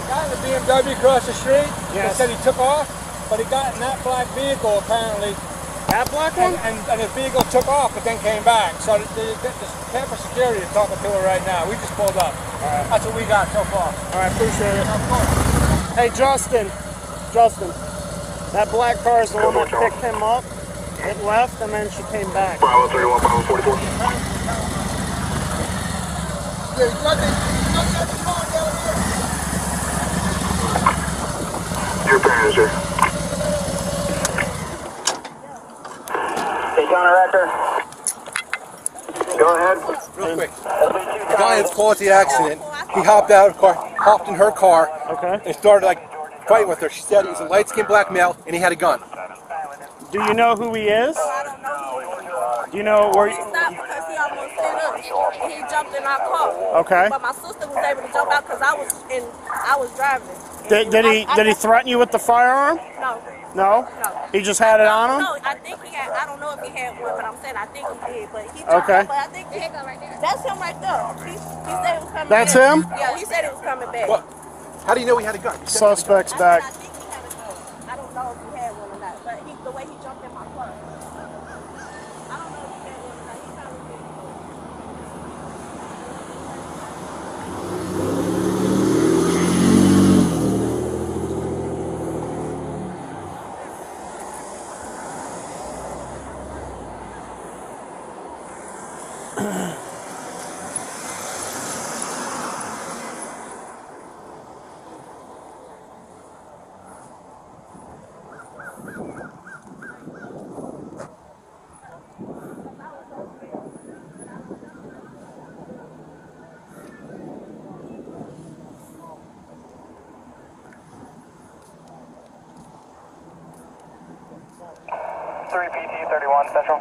guy in the BMW across the street. Yes. He said he took off, but he got in that black vehicle apparently. That black one? And his vehicle took off, but then came back. So the campus security is talking to her right now. We just pulled up. That's what we got so far. All right, appreciate it. Hey, Justin, that black car is the one that picked him up. It left, and then she came back. Bravo 31, Bravo 44. Your parents, sir. Hey, John, Rector. Go ahead. Real quick. The guy that's caused the accident, he hopped out of the car, hopped in her car, and started like fighting with her. She said he was a light-skinned black male and he had a gun. Do you know who he is? I don't know. Do you know where? He stopped because he almost hit us. He jumped in our car. Okay. But my sister was able to jump out because I was driving. Did he threaten you with the firearm? No. No? No. He just had it on him? No, I think he had. I don't know if he had one, but I'm saying I think he did. But he jumped out, but I think that's him right there. He said it was coming That's back. him? Yeah, he said it was coming back. What? How do you know he had a gun? Suspect's back. I think he had a gun. I don't know if he had one or not, but the way he jumped in my car. I don't know if he had one or not. He probably did. PT31 Central.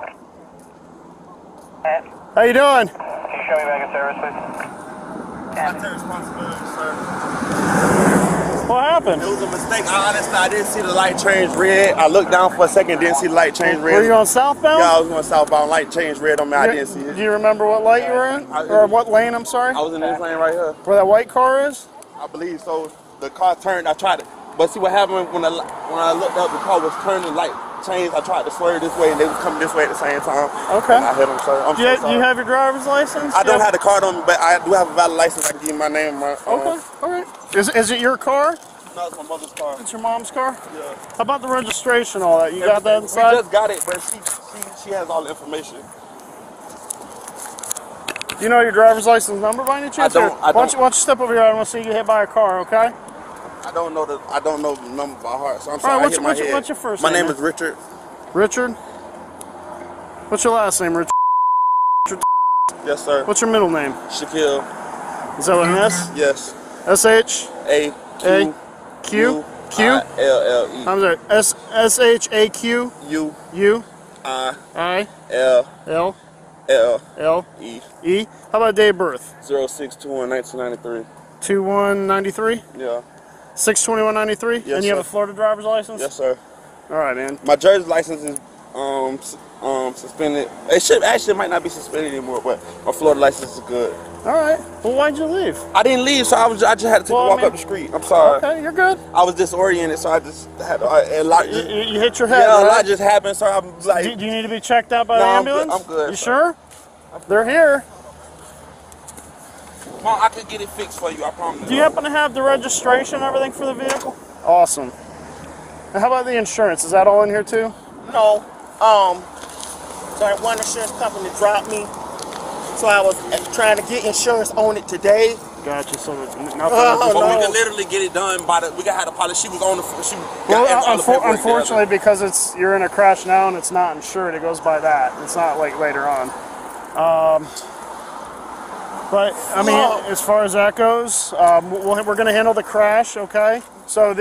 How you doing? Can you show me back in service, please? That's a responsibility, sir. What happened? It was a mistake. I didn't see the light change red. I looked down for a second, didn't see the light change red. Were you going southbound? Yeah, I was going southbound. Light changed red on me. I didn't see it. Do you remember what light you were in? Or what lane, I'm sorry? I was in this lane right here. Where that white car is? I believe so. The car turned. I tried to, but see what happened when I looked up, the car was turning, light changed. I tried to swerve this way, and they was coming this way at the same time. Okay. And I hit them, sir. I'm so sorry. Do you have your driver's license? I don't have the card on me, but I do have a valid license. I can give you my name. Okay, all right. Is it your car? No, it's my mother's car. It's your mom's car? Yeah. How about the registration, all that? You got that inside? We just got it, but she has all the information. Do you know your driver's license number by any chance? I don't. Why don't you step over here? I want to see you get hit by a car, okay? I don't know the number by heart, so I'm sorry. All right, what's your first name? My name is Richard. Richard? What's your last name, Richard? Yes, sir. What's your middle name? Shaquille. Is that what it is? Yes. S-H? A Q? I-L-L-E. I'm sorry. S-H-A-Q? U I L L E. How about date of birth? 06/21/1993. 2193? Yeah. 6/21/93? Yes, and you have a sir. Florida driver's license? Yes, sir. All right, man. My Jersey license is suspended. It might not be suspended anymore, but my Florida license is good. All right. Well, why'd you leave? I didn't leave, so I just had to take a walk up the street. I'm sorry. Okay, you're good. I was disoriented, so I just had a lot. You hit your head. Yeah, right? a lot just happened, so I'm like. Do you need to be checked out by the ambulance? I'm good. You sure? They're here. Mom, I could get it fixed for you, I promise. Do you happen to have the registration and everything for the vehicle? Awesome. And how about the insurance? Is that all in here too? No. So one insurance company dropped me. So I was trying to get insurance on it today. Gotcha. So nothing. But we can literally get it done by the. We got had a policy. She was on the. She got unfortunately, because you're in a crash now and it's not insured, it goes by that. It's not like later on. But I mean, as far as that goes, we're going to handle the crash, okay? So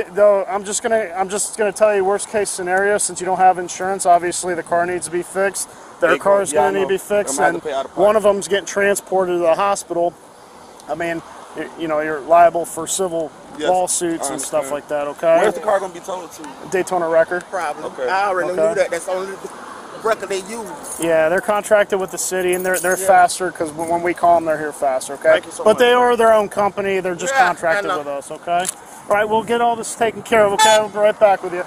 I'm just gonna tell you worst case scenario. Since you don't have insurance, obviously the car needs to be fixed. Their car is going to need to be fixed, and one of them's getting transported to the hospital. I mean, you know, you're liable for civil lawsuits and stuff like that. Okay. Where's the car going to be towed to? Daytona Record. Probably. Okay. I already knew that. That's only the record they use. Yeah, they're contracted with the city, and they're faster because when we call them, they're here faster. Okay. Thank you so much. But they are their own company. They're just contracted with us. Okay. All right, we'll get all this taken care of, okay? We'll be right back with you.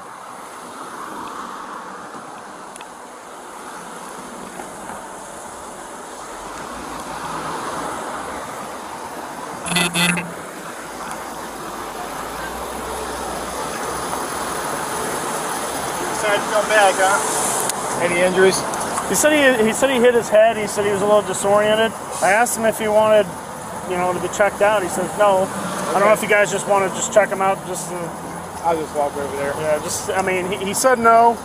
Decided to come back, huh? Any injuries? He said he hit his head. He said he was a little disoriented. I asked him if he wanted, to be checked out. He says no. I don't know if you guys just want to just check him out. I'll just walk over there. Yeah, he said no,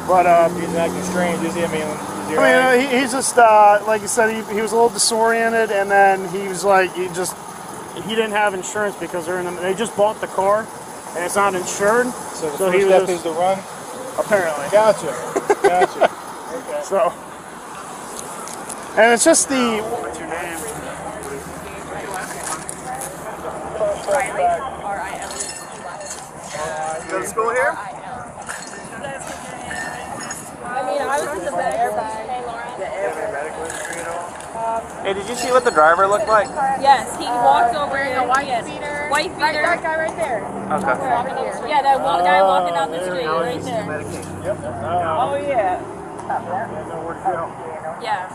but He's acting strange, is he? he's just like you said, he was a little disoriented, and then he was like he didn't have insurance because they just bought the car, and it's not insured. So the first step is to run. Apparently. Gotcha. Okay. So, and it's just the. What's your name? You go to school here? I was in the back. Hey, did you see what the driver looked like? Yes, he walked over wearing a white beater. White beater. That guy right there. Okay. Yeah, that guy walking down the street right there. Yep. Oh yeah. Yeah,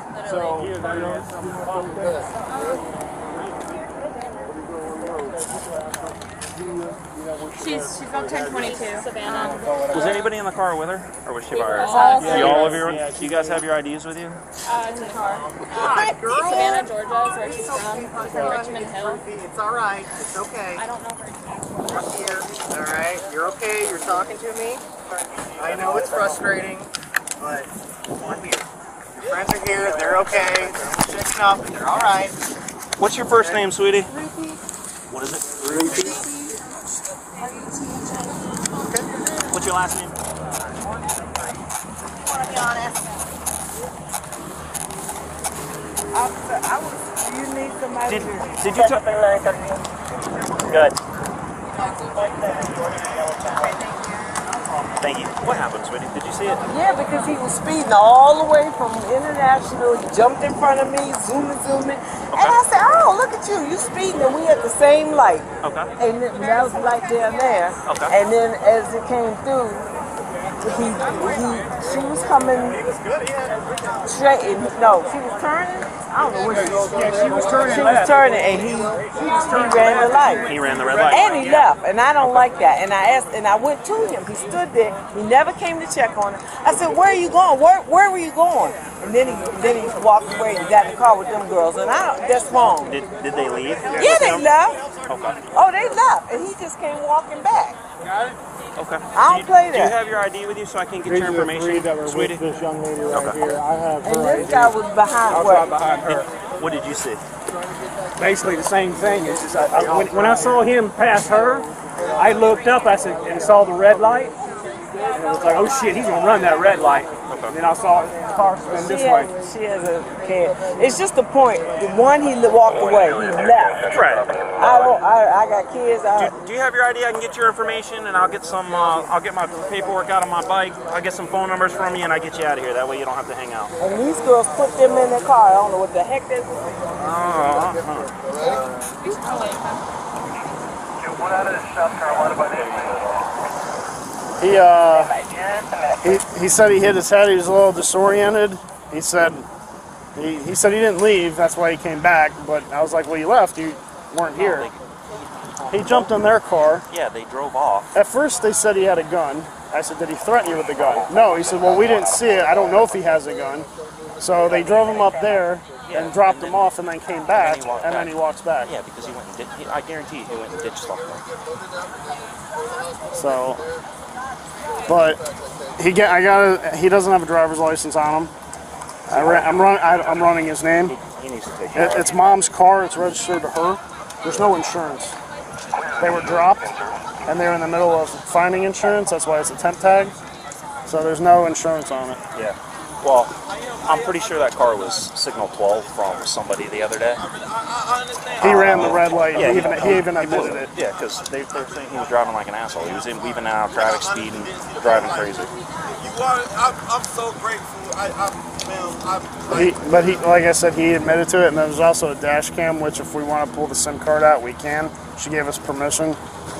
She's from 1022. Savannah. Was anybody in the car with her, or was she by herself? You guys have your IDs with you? In the car. Savannah, Georgia is where she's from. She's from Richmond Hill. It's all right. It's okay. I don't know her. I'm here. All right. You're okay. You're talking to me. I know it's frustrating, but I'm here. Your friends are here. They're okay. They're checking up, and they're all right. What's your first name, sweetie? What is it? What's your last name? I want to be honest. You need somebody Did you tell? Good. Thank you. What happened, sweetie? Did you see it? Yeah, because he was speeding all the way from International. He jumped in front of me, zooming. And I said, oh, look at you. You speeding, and we at the same light. Okay. And that was the light down there. Okay. And then as it came through, she was coming straight. No, she was turning. I don't know where she was. Yeah, she was turning. She was turning, and he ran the light. He ran the red light. And he left, and I don't like that. And I asked, and I went to him. He stood there. He never came to check on her. I said, "Where are you going? Where were you going?" And then he walked away and got in the car with them girls. And that's wrong. Did they leave? Yeah, they left. Okay. Oh, they left, and he just came walking back. Okay. I don't play Do you that. have your ID with you so I can get your These are the information, three that were sweetie? with this young lady right here. I have her And this ID. guy was behind. I was right behind her. What did you see? Basically the same thing. It's just when I saw him pass her, I looked up, I said, and saw the red light. And I was like, oh shit, he's gonna run that red light. And then I saw the car spin this way. She has a kid. It's just the point. The one he walked away, he left. Right. I got kids. Do you have your ID? I can get your information, and I'll get some. I'll get my paperwork out on my bike. I'll get some phone numbers from you, and I get you out of here. That way, you don't have to hang out. And these girls put them in their car. I don't know what the heck they're doing. One out of the South Carolina by the He said he hit his head. He was a little disoriented. He said he didn't leave. That's why he came back. But I was like, well, you left. You weren't here. He jumped in their car. Yeah, they drove off. At first, they said he had a gun. I said, did he threaten you with the gun? No. He said, well, we didn't see it. I don't know if he has a gun. So they drove him up there and dropped him off, and then came back, and then he walks back. Yeah, because he went and I guarantee you, he went and ditched something. So, but he doesn't have a driver's license on him. I'm running his name. He needs to take care of it. It's mom's car. It's registered to her. There's no insurance. They were dropped, and they're in the middle of finding insurance. That's why it's a temp tag. So there's no insurance on it. Yeah. Well, I'm pretty sure that car was signal 12 from somebody the other day. He ran the red light. Yeah, he even admitted it. Yeah, because they were saying he was driving like an asshole. He was weaving in and out of traffic, speeding, driving crazy. I'm so grateful. But like I said, he admitted to it, and there's also a dash cam, which if we want to pull the SIM card out, we can. She gave us permission,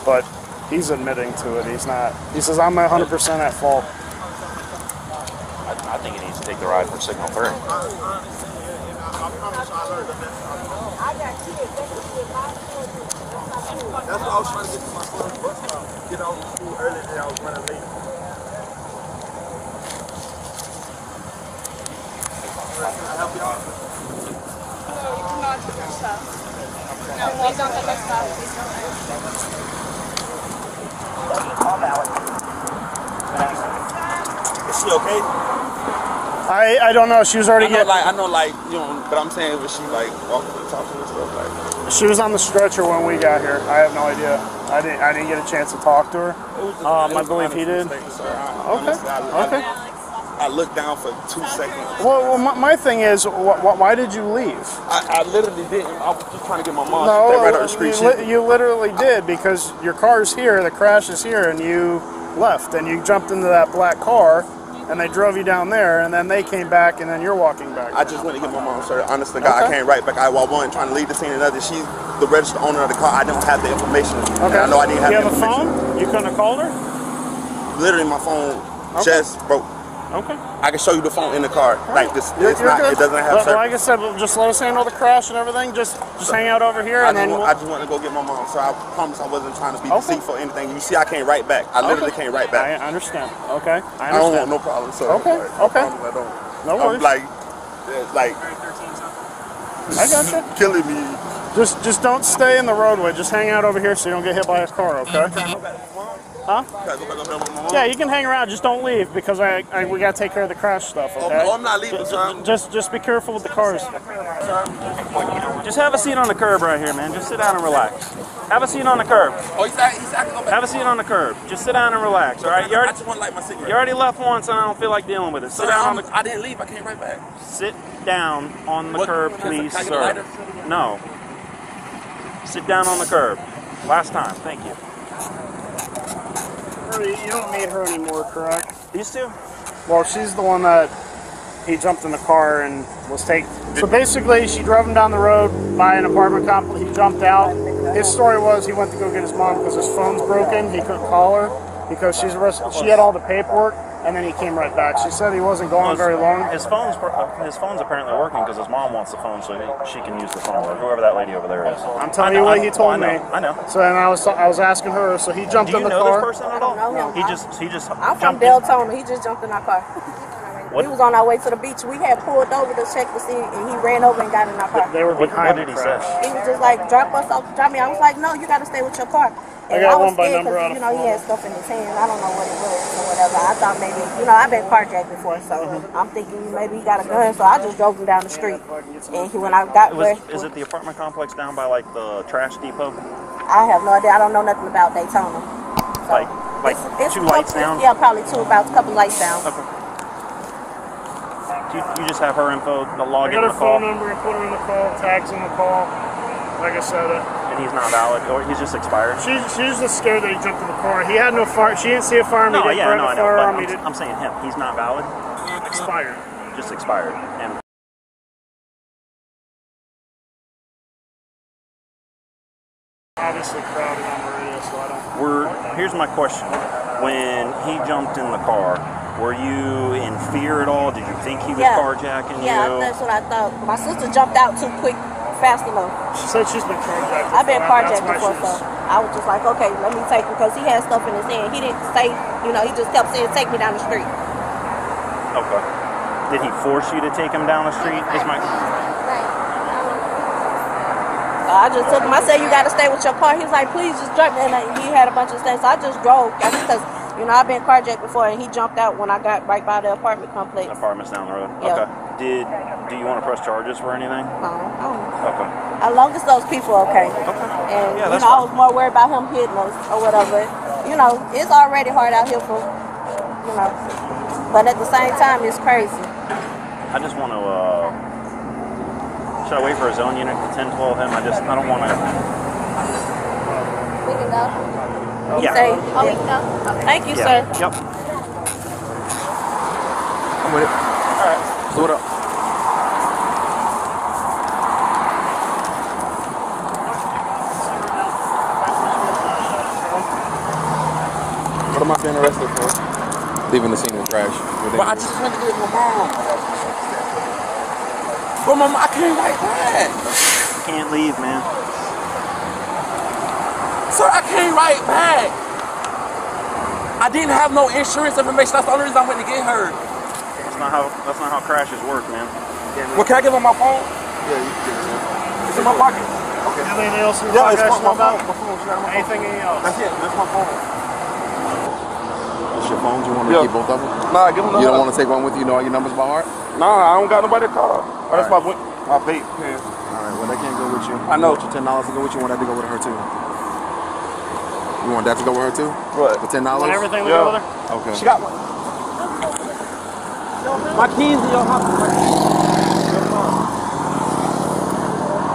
but He's admitting to it. He's not. He says, I'm 100% at fault. I think he needs to take the ride for Signal 3. That's why I was trying to get to my son's bus stop. Get out of school early and I was running late. Help you out. No, please don't take my stuff. Is she okay? I don't know. She was already I know, you know, but I'm saying, was she like walking and talking and stuff like? She was on the stretcher when we got here. I have no idea. I didn't get a chance to talk to her. I believe he did. Okay. I looked down for 2 seconds. Well, my thing is, why did you leave? I literally didn't. I was just trying to get my mom. No, right up the street. you literally did, because your car's here, the crash is here, and you left, and you jumped into that black car, and they drove you down there, and then they came back, and then you're walking back. I just went to get my mom, sir. Honest to God, I came right back. I wasn't trying to leave the scene. Another, she's the registered owner of the car. I don't have the information. Okay. And I know I didn't have the information. You have a phone? You couldn't have called her? Literally, my phone just broke. Okay. I can show you the phone in the car. Like this, You're it's not. good. It doesn't have. Like I said, just let us handle the crash and everything. Just hang out over here, and then I just want to go get my mom. So I promise I wasn't trying to be deceitful or anything. You see, I came right back. I literally came right back. I understand. Okay. I don't want no problem, sir. Okay. Okay. I don't. No worries. Like, I got you. Killing me. Just don't stay in the roadway. Just hang out over here so you don't get hit by a car. Okay. Huh? Yeah, you can hang around. Just don't leave, because we gotta take care of the crash stuff. Okay. Oh, I'm not leaving, son. Just be careful with the cars. Just have a seat on the curb right here, man. Just sit down and relax. Have a seat on the curb. Oh, he's acting Have a seat on the curb. Just sit down and relax, all right? I just want to light my cigarette. You already left once, and I don't feel like dealing with it. Sit down on the. I didn't leave. I came right back. Sit down on the curb, please, can I get a sir. lighter? No. Sit down on the curb. Last time. Thank you. You don't need her anymore, correct? These two? Well, she's the one that he jumped in the car and was taken. So basically, she drove him down the road by an apartment complex. He jumped out. His story was he went to go get his mom because his phone's broken. He couldn't call her because she had all the paperwork, and then he came right back. She said he wasn't gone very long. His phone's apparently working because his mom wants the phone so she can use the phone, or whoever that lady over there is. I'm telling you what he told me. I know. So then I was asking her. So he jumped in the car. Do you know this person at all? I don't know him. He just. I'm from Deltona. He just jumped in our car. What? We was on our way to the beach. We had pulled over to check to see, and he ran over and got in our car. They were behind. What did he say? He was just like, drop us off, drop me. I was like, no, you got to stay with your car. And I got was one by scared number out of you know, he had stuff in his hand. I don't know what it was or whatever. I thought maybe, you know, I've been carjacked before, so I'm thinking maybe he got a gun. So I just drove him down the street. And when I got there, Is it the apartment complex down by like the trash depot? I have no idea. I don't know nothing about Daytona. So Like it's two lights down? Yeah, probably about a couple lights down. Okay. You just have her info, the log I in got the her call. phone number and put her in the call, tags in the call. Like I said, And he's not valid, or he's just expired. she's just scared that he jumped in the car. He had no fire. She didn't see a firearm. No, He didn't yeah, grab no, a I know. firearm. But I'm saying him. He's not valid. Expired. Just expired. And Obviously crowded on the radio, so I don't. here's my question: when he jumped in the car, were you in fear at all? Did you think he was carjacking you? Yeah, that's what I thought. My sister jumped out too quick, fast enough. She said she's been carjacked. I've been carjacked That's why before, so I was just like, okay, let me take him, because he had stuff in his hand. He didn't say, you know, he just kept saying, take me down the street. Okay. Did he force you to take him down the street? Is my I just took him. I said, you got to stay with your car. He was like, please just drop me. And he had a bunch of things. So I just drove. Because, you know, I've been carjacked before, and he jumped out when I got right by the apartment complex. Apartment's down the road. Yeah. Okay. Do you want to press charges for anything? No, I don't. Okay. As long as those people are okay. Okay. And, Yeah, you that's know, I was more worried about him hitting us or whatever. You know, it's already hard out here for, you know. But at the same time, it's crazy. I just want to, should I wait for a zone unit to 10-12 him? I don't want to. We can go. Yeah. We can go. Thank you, sir. Yep. I'm with it. All right. So what up? What am I being arrested for? Leaving the scene of the crash. But I just went to get my mom. But mom, I came right back. You can't leave, man. Sir, I came right back. I didn't have no insurance information. That's the only reason I went to get her. That's not how crashes work, man. Well, can I give her my phone? Yeah, you can get it. It's in my pocket. Okay. Anything else in the Yeah, podcast it's my about? phone. Anything else? That's it. That's my phone. That's your phones? You want to keep both of them? Nah, give them. You don't want to take one with you? You know all your numbers by heart? Nah, I don't got nobody to call. Oh, that's my vape pen. Alright, well, that can't go with you. I know. You want your $10 to go with you? You want that to go with her, too? You want that to go with her, too? What? For $10? Want everything to go with her? Okay. She got one. My keys in your house.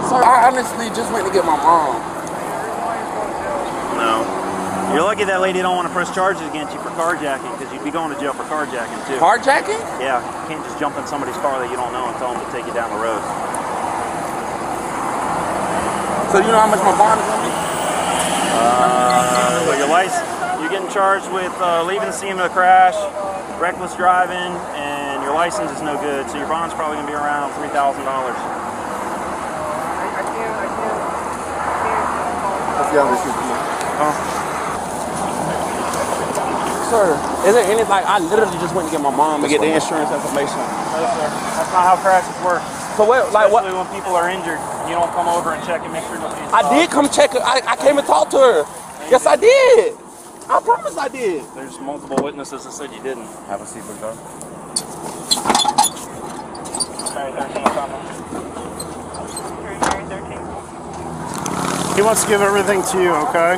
Sir, I honestly just went to get my mom. No. You're lucky that lady don't want to press charges against you for carjacking, because you'd be going to jail for carjacking too. Carjacking? Yeah, you can't just jump in somebody's car that you don't know and tell them to take you down the road. So you know how much my bond is gonna be? So your license, you're getting charged with leaving the scene of the crash, reckless driving, and your license is no good. So your bond's probably gonna be around $3,000. Let's get on this. Sir, is there any, like, I literally just went to get my mom to get the insurance information. That's not how crashes work. So what, like what? Especially when people are injured, you don't come over and check and make sure nobody's I did come check her. I came and talked to her. Yes, I did. I promise I did. There's multiple witnesses that said you didn't. Have a seat, big dog. He wants to give everything to you, okay?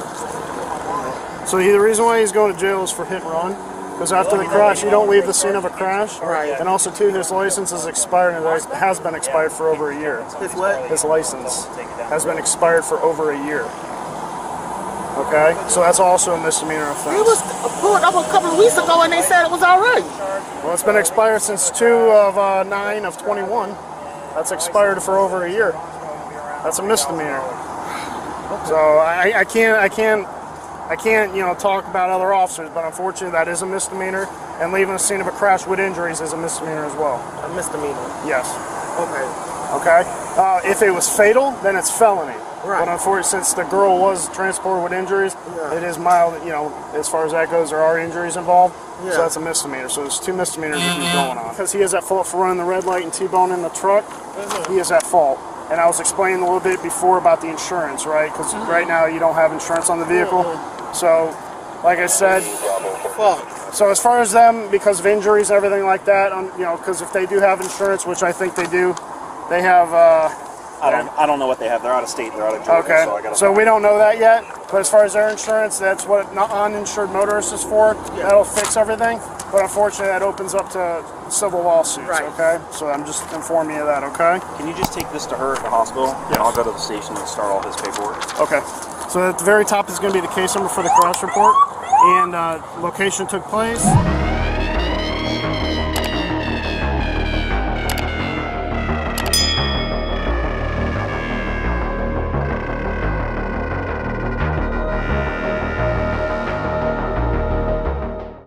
So the reason why he's going to jail is for hit and run, because after the crash, you don't leave the scene of a crash. Right. And also, too, his license is expired, and it has been expired for over a year. His what? His license has been expired for over a year. Okay? So that's also a misdemeanor offense. It was pulled up a couple of weeks ago and they said it was all right. Well, it's been expired since 2/9/21. That's expired for over a year. That's a misdemeanor. So I can't, talk about other officers, but unfortunately that is a misdemeanor, and leaving a scene of a crash with injuries is a misdemeanor as well. A misdemeanor. Yes. Okay. Okay. If it was fatal, then it's felony. Right. But unfortunately, since the girl was transported with injuries, it is mild. As far as that goes, there are injuries involved. Yeah. So that's a misdemeanor. So there's 2 misdemeanors that he's going on. Because he is at fault for running the red light and T-boning the truck. He is at fault. And I was explaining a little bit before about the insurance, right? Because right now you don't have insurance on the vehicle. So, like I said, so as far as them, because of injuries and everything like that, because if they do have insurance, which I think they do, they have. I don't know what they have. They're out of state. They're out of Georgia. Okay. So I gotta So we don't know that yet. But as far as their insurance, that's what uninsured motorists is for. That'll fix everything. But unfortunately, that opens up to civil lawsuits. Right. Okay. So I'm just informing you of that. Okay. Can you just take this to her at the hospital? Yes. And I'll go to the station and start all his paperwork. Okay. So at the very top is going to be the case number for the crash report and location took place.